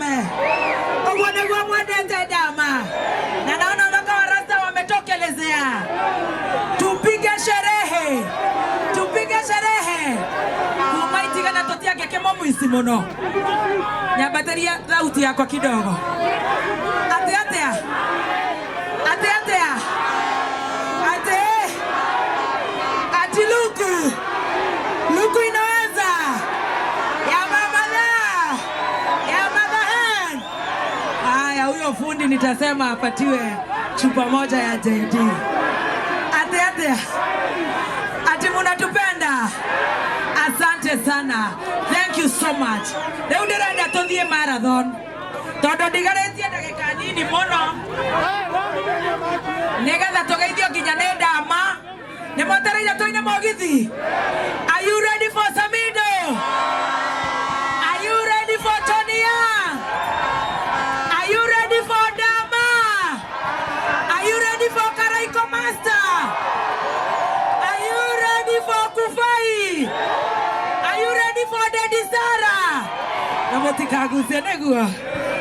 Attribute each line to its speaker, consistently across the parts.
Speaker 1: tuseme. Ogwone gwa mwendete dama. Na naona mpaka warasta wametokelezea. Tupige sherehe. Tupige sherehe. Kumaitika na totia kekemo mwisi muno. Nyabateria sauti yako kidogo. Atea. Ati Luku inaweza. Ya mama hen. Haya, huyo fundi nitasema apatiwe chupa moja ya JD. Atea. Ati munatupenda. Asante sana. Thank you so much. Leo ndirenda tuthie marathon. Todo ndigaretie ndagika nini muno. Nigetha tugeithio nginya ni ndama. Ni motereire tuine mogithi. Are you ready for Samido? Are you ready for Tonia? Are you ready for Dama? Are you ready for Karaiko Master? Are you ready for Kufai? Are you ready for Daddy Sarah? Namotika gusia negua.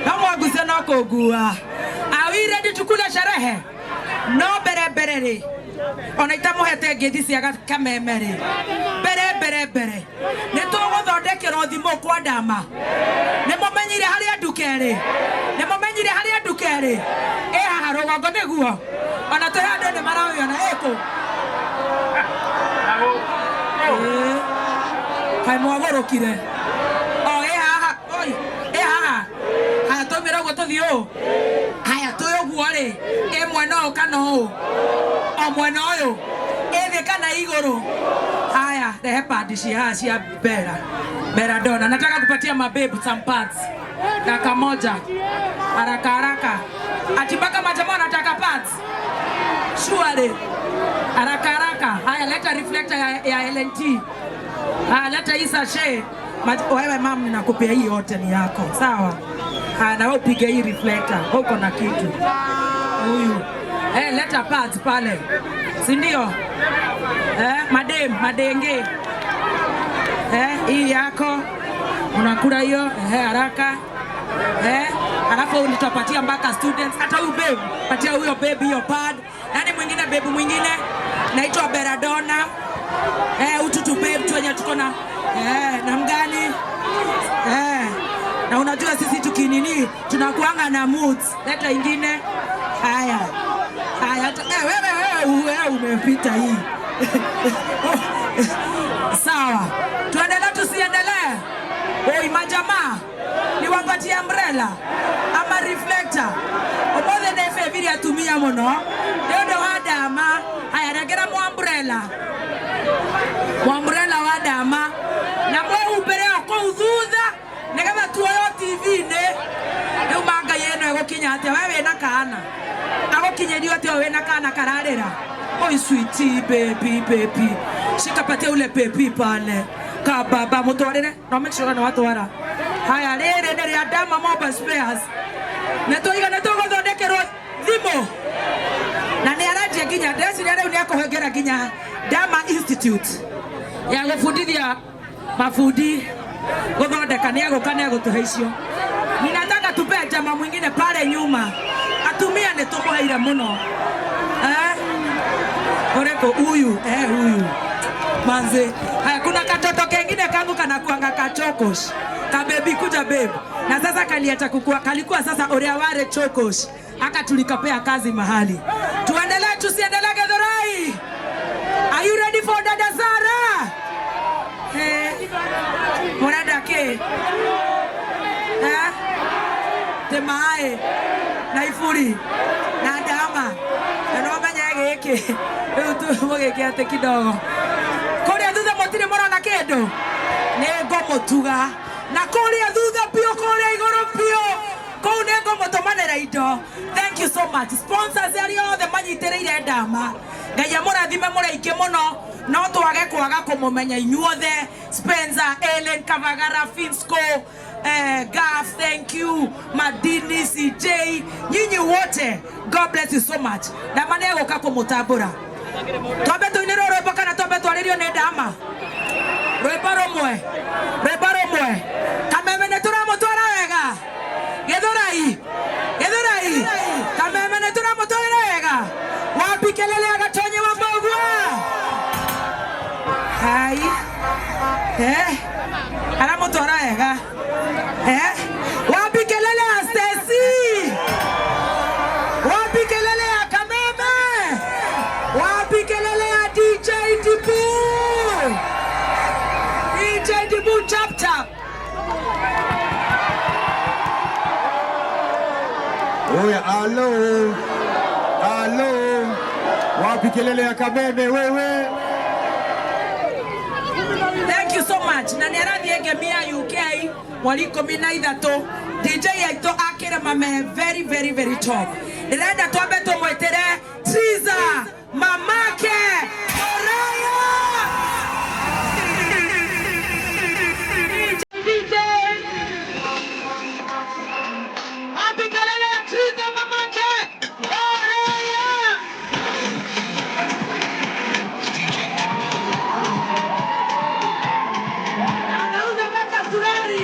Speaker 1: Namogusia nako gua. Are we ready to kula sherehe? No bere. Onaita muhete ngithi cia kamemere. Bere. Nito guthondekera thimo kwa Dama. Nimumenyire haria ndukeri. Haha rugongo niguo. Ona tuhande ni marawiona eko. Kai mwagorokire. Haha. Haya tumira gwo tuthio. Haya tuyo guore. Mweno kana o mweno yo. Eve kana igoro. Haya, the pad cia Bera Dona. Nataka kupatia mabebu some pads. Daka moja. Haraka. Atibaka majamaa nataka pads. Surely. Haraka. Haya leta reflector ya LNT. Haya leta hii sachet. Wewe mama ninakupea hii yote ni yako. Sawa? Haya na wewe upige hii reflector. Uko na kitu. Huyu. Leta pads pale. Si ndio? Madenge. Hii yako. Unakula hiyo, haraka. Alafu nitapatia mpaka students hata huyu babe. Patia huyo babe hiyo pad. Nani mwingine babe mwingine? Naitwa Beradona. Ututu babe tu wenye tuko na namgani? Na unajua sisi tukinini tunakuanga na moods. Leta ingine. Haya. Wewe umepita hii. Sawa. Tuendelee tusiendelee? Majamaa. Niwapatie umbrella ama reflector. Obothe nefe vile atumia muno. Ndio wa Dama. Haya regera mu umbrella. Umbrella wa Dama. Na mwe upere ko uthutha. Nigetha tuoyo TV ne. Riu manga yeno egokinya ate wewe na kana. Agokinyerio ate wewe na kana kararira. Oi sweetie baby. Shikapatia ule baby pale. Ka baba mutwarire. No make sure na watu wara. Haya rere ndere ya Dama Mobile Spares. Netoiga netogothondekerwo thimo. Na ni araje ginya ndesi rere ni akohengera ginya Dama Institute. Ya gufundithia mafundi guthondeka ni agukane gutuhe icio. Ninataka tupe jamaa mwingine pale nyuma. Atumia ni tumuhaire muno. Oreko huyu. Manze. Haya kuna katoto kengine kangu kana kuanga kachokos. Ka baby kuja babe. Na sasa kaliacha kukua kalikuwa sasa Oreaware chokos. Aka tulikapea kazi mahali. Tuendelee tusiendelee Githurai. Are you ready for Dada Sarah? Murada ke. Temae. Naifuri. Na Dama. Na manya geke. Tu mogeke ate kidogo. Korea thutha motire morona kendo. Nego motuga. Na korea thutha pio korea igoro pio. Kou nego motomanera indo. Thank you so much. Sponsors ari othe manyitereire Dama. Ngai amurathime muraike muno. No twage kwaga kumumenya inyuothe. Spencer, Ellen, Kavagara, Finsco, Gaff, thank you. Madini, CJ, nyinyi wote. God bless you so much. Dama nego kakumutambura. Tobe tuinero rwimbo kana tobe twaririo ni Dama. Rwimbo rumwe. Kameme ne turamutwara wega. Wapi kelele ya Gatonye Wambogwa? Hai. Ala motora ega. Wapi kelele ya Stacy? Wapi kelele ya Kameme? Wapi kelele ya DJ Dibu? DJ Dibu chap chap.
Speaker 2: Oya, alo. Wapi kelele ya Kameme wewe?
Speaker 1: Thank you so much. Na niarathi egemia UK waliko mina ithato. DJ yaito akira mame very top. Ndirenda twambe tumwetere Triza mamake Oraya. DJ Happy kelele Triza mamake Oraya. Anauza mpaka surari.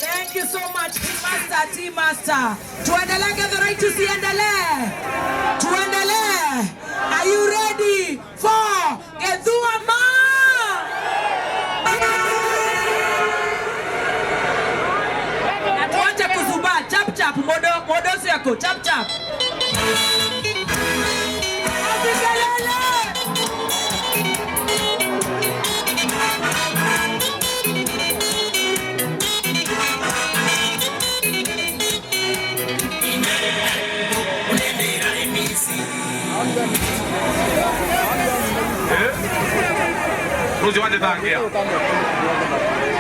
Speaker 1: Thank you so much, Team Master. Tuendelee Githurai tusiendelee. Tuendelee. Are you ready for Githuma? Na tuache kuzuba. Chap chap modo yako. Chap chap.
Speaker 3: Ruzi wanje tangia.